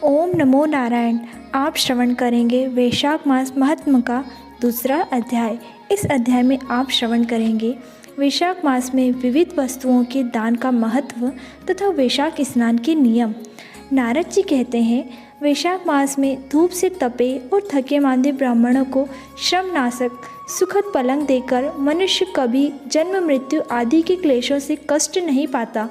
ओम नमो नारायण। आप श्रवण करेंगे वैशाख मास महात्म का दूसरा अध्याय। इस अध्याय में आप श्रवण करेंगे वैशाख मास में विविध वस्तुओं के दान का महत्व तथा वैशाख स्नान के नियम। नारद जी कहते हैं, वैशाख मास में धूप से तपे और थके मांदे ब्राह्मणों को श्रमनाशक सुखद पलंग देकर मनुष्य कभी जन्म मृत्यु आदि के क्लेशों से कष्ट नहीं पाता।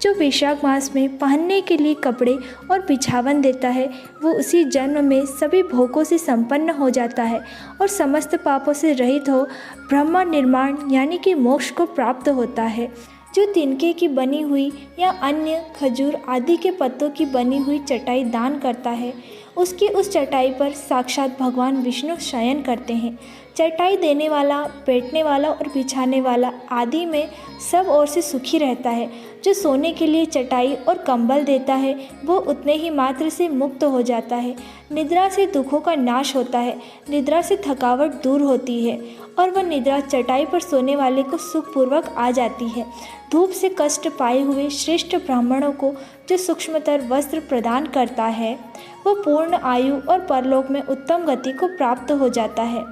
जो वैशाख मास में पहनने के लिए कपड़े और बिछावन देता है, वो उसी जन्म में सभी भोगों से संपन्न हो जाता है और समस्त पापों से रहित हो ब्रह्म निर्माण यानी कि मोक्ष को प्राप्त होता है। जो तिनके की बनी हुई या अन्य खजूर आदि के पत्तों की बनी हुई चटाई दान करता है, उसकी उस चटाई पर साक्षात भगवान विष्णु शयन करते हैं। चटाई देने वाला, बैठने वाला और बिछाने वाला आदि में सब ओर से सुखी रहता है। जो सोने के लिए चटाई और कंबल देता है, वो उतने ही मात्र से मुक्त हो जाता है। निद्रा से दुखों का नाश होता है, निद्रा से थकावट दूर होती है और वह निद्रा चटाई पर सोने वाले को सुखपूर्वक आ जाती है। धूप से कष्ट पाए हुए श्रेष्ठ ब्राह्मणों को जो सूक्ष्मतर वस्त्र प्रदान करता है, वह पूर्ण आयु और परलोक में उत्तम गति को प्राप्त हो जाता है।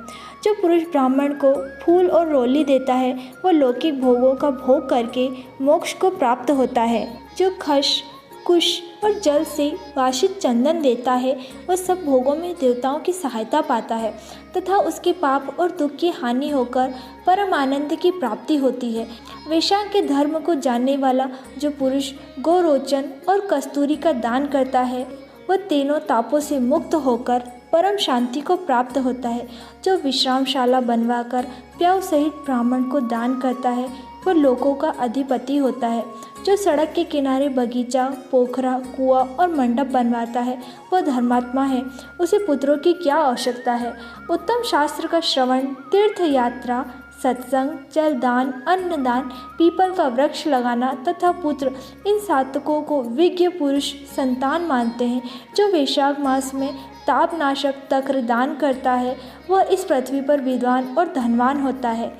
जो पुरुष ब्राह्मण को फूल और रोली देता है, वह लौकिक भोगों का भोग करके मोक्ष को प्राप्त होता है। जो खश, कुश और जल से वाषित चंदन देता है, वह सब भोगों में देवताओं की सहायता पाता है तथा उसके पाप और दुख की हानि होकर परम आनंद की प्राप्ति होती है। वैशाख के धर्म को जानने वाला जो पुरुष गोरोचन और कस्तूरी का दान करता है, वह तीनों तापों से मुक्त होकर परम शांति को प्राप्त होता है। जो विश्रामशाला बनवाकर प्याऊ सहित ब्राह्मण को दान करता है, वह लोकों का अधिपति होता है। जो सड़क के किनारे बगीचा, पोखरा, कुआं और मंडप बनवाता है, वह धर्मात्मा है। उसे पुत्रों की क्या आवश्यकता है। उत्तम शास्त्र का श्रवण, तीर्थ यात्रा, सत्संग, जलदान, अन्नदान, पीपल का वृक्ष लगाना तथा पुत्र, इन सातकों को विज्ञ पुरुष संतान मानते हैं। जो वैशाख मास में तापनाशक तक्र दान करता है, वह इस पृथ्वी पर विद्वान और धनवान होता है।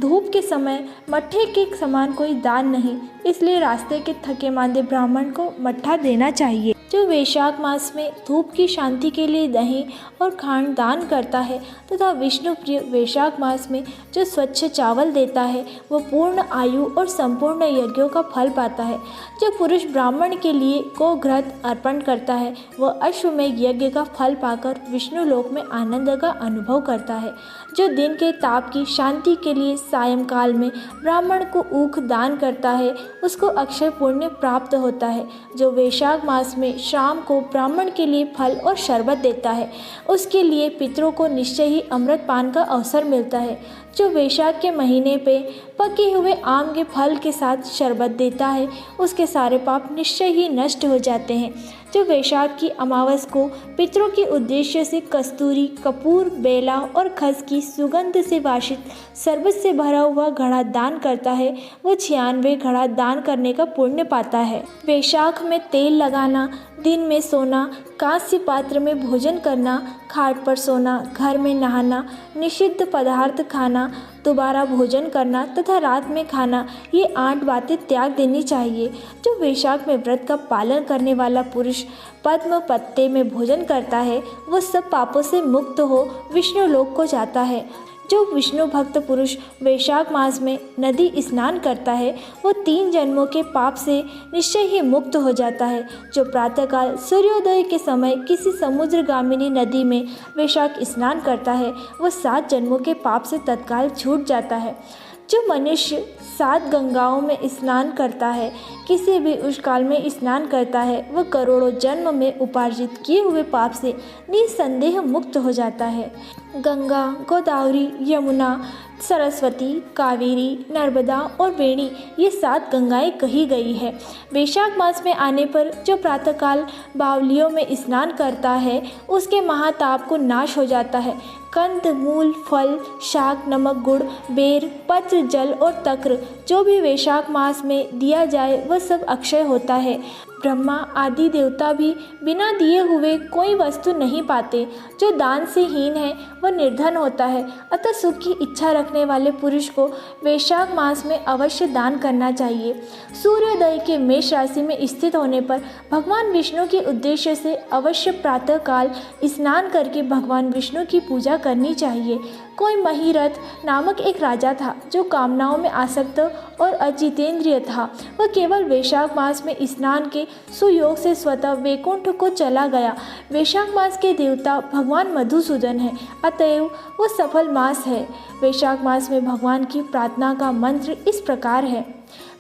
धूप के समय मट्ठे के समान कोई दान नहीं, इसलिए रास्ते के थके मांदे ब्राह्मण को मट्ठा देना चाहिए। जो वैशाख मास में धूप की शांति के लिए दही और खांड दान करता है तथा विष्णु प्रिय वैशाख मास में जो स्वच्छ चावल देता है, वह पूर्ण आयु और संपूर्ण यज्ञों का फल पाता है। जो पुरुष ब्राह्मण के लिए गोघृत अर्पण करता है, वह अश्वमेघ यज्ञ का फल पाकर विष्णु लोक में आनंद का अनुभव करता है। जो दिन के ताप की शांति के लिए सायंकाल में ब्राह्मण को ऊख दान करता है, उसको अक्षय पुण्य प्राप्त होता है। जो वैशाख मास में शाम को ब्राह्मण के लिए फल और शरबत देता है, उसके लिए पितरों को निश्चय ही अमृत पान का अवसर मिलता है। जो वैशाख के महीने पे पके हुए आम के फल के साथ शरबत देता है, उसके सारे पाप निश्चय ही नष्ट हो जाते हैं। जो वैशाख की अमावस को पितरों के उद्देश्य से कस्तूरी, कपूर, बेला और खस की सुगंध से वाषित शरबत से भरा हुआ घड़ा दान करता है, वो 96 घड़ा दान करने का पुण्य पाता है। वैशाख में तेल लगाना, दिन में सोना, कांस्य पात्र में भोजन करना, खाट पर सोना, घर में नहाना, निषिद्ध पदार्थ खाना, दोबारा भोजन करना तथा रात में खाना, ये 8 बातें त्याग देनी चाहिए। जो वैशाख में व्रत का पालन करने वाला पुरुष पद्म पत्ते में भोजन करता है, वह सब पापों से मुक्त हो विष्णु लोक को जाता है। जो विष्णु भक्त पुरुष वैशाख मास में नदी स्नान करता है, वो 3 जन्मों के पाप से निश्चय ही मुक्त हो जाता है। जो प्रातःकाल सूर्योदय के समय किसी समुद्रगामिनी नदी में वैशाख स्नान करता है, वह 7 जन्मों के पाप से तत्काल छूट जाता है। जो मनुष्य 7 गंगाओं में स्नान करता है, किसी भी उस काल में स्नान करता है, वह करोड़ों जन्म में उपार्जित किए हुए पाप से निसंदेह मुक्त हो जाता है। गंगा, गोदावरी, यमुना, सरस्वती, कावेरी, नर्मदा और वेणी, ये 7 गंगाएं कही गई है। वैशाख मास में आने पर जो प्रातःकाल बावलियों में स्नान करता है, उसके महाताप को नाश हो जाता है। कंद, मूल, फल, शाक, नमक, गुड़, बेर, पत्र, जल और तक्र जो भी वैशाख मास में दिया जाए, वह सब अक्षय होता है। ब्रह्मा आदि देवता भी बिना दिए हुए कोई वस्तु नहीं पाते। जो दान से हीन है वह निर्धन होता है। अतः सुख की इच्छा रखने वाले पुरुष को वैशाख मास में अवश्य दान करना चाहिए। सूर्योदय के मेष राशि में स्थित होने पर भगवान विष्णु के उद्देश्य से अवश्य प्रातः काल स्नान करके भगवान विष्णु की पूजा करनी चाहिए। कोई महिरथ नामक एक राजा था जो कामनाओं में आसक्त और अजितेंद्रिय था। वह केवल वैशाख मास में स्नान के सुयोग से स्वतः वैकुंठ को चला गया। वैशाख मास के देवता भगवान मधुसूदन है, अतएव वो सफल मास है। वैशाख मास में भगवान की प्रार्थना का मंत्र इस प्रकार है।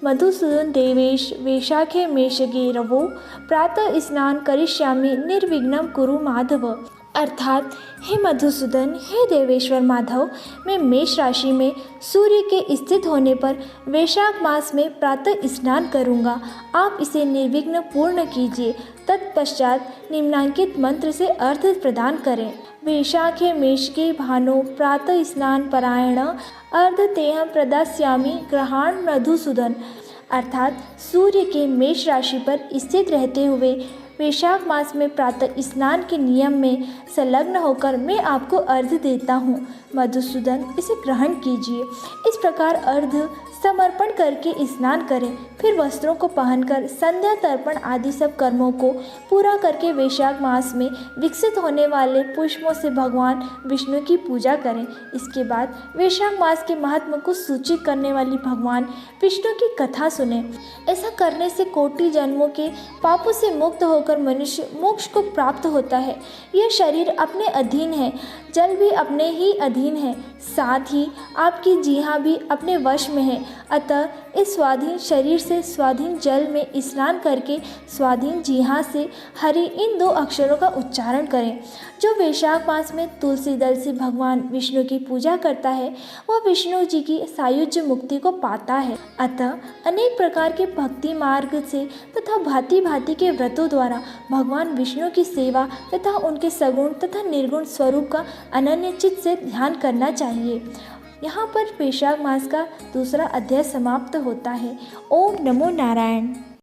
मधुसूदन देवेश वैशाखे मेषगे रवो प्रातः स्नान करिष्यामि निर्विघ्नं कुरु माधव। अर्थात हे मधुसूदन, हे देवेश्वर माधव, मैं मेष राशि में सूर्य के स्थित होने पर वैशाख मास में प्रातः स्नान करूंगा। आप इसे निर्विघ्न पूर्ण कीजिए। तत्पश्चात निम्नांकित मंत्र से अर्थ प्रदान करें। वैशाखे मेषके भानो प्रातः स्नान परायण अर्ध तेहम प्रदास्यामि ग्रहाण मधुसूदन। अर्थात सूर्य के मेष राशि पर स्थित रहते हुए वैशाख मास में प्रातः स्नान के नियम में संलग्न होकर मैं आपको अर्घ देता हूँ। मधुसूदन, इसे ग्रहण कीजिए। इस प्रकार अर्घ समर्पण करके स्नान करें। फिर वस्त्रों को पहनकर संध्या तर्पण आदि सब कर्मों को पूरा करके वैशाख मास में विकसित होने वाले पुष्पों से भगवान विष्णु की पूजा करें। इसके बाद वैशाख मास के महत्व को सूचित करने वाली भगवान विष्णु की कथा सुने। ऐसा करने से कोटि जन्मों के पापों से मुक्त होकर मनुष्य मोक्ष को प्राप्त होता है। यह शरीर अपने अधीन है, जल भी अपने ही अधीन है, साथ ही आपकी जीहा भी अपने वश में है। अतः इस स्वाधीन शरीर से स्वाधीन जल में स्नान करके स्वाधीन जीहा से हरि इन 2 अक्षरों का उच्चारण करें। जो वैशाख मास में तुलसी दल से भगवान विष्णु की पूजा करता है वह विष्णु जी की सायुज्य मुक्ति को पाता है। अतः अनेक प्रकार के भक्ति मार्ग से तथा भांति भांति के व्रतों द्वारा भगवान विष्णु की सेवा तथा उनके सगुण तथा निर्गुण स्वरूप का अनन्य चित्त से ध्यान करना चाहिए। यहाँ पर वैशाख मास का दूसरा अध्याय समाप्त होता है। ओम नमो नारायण।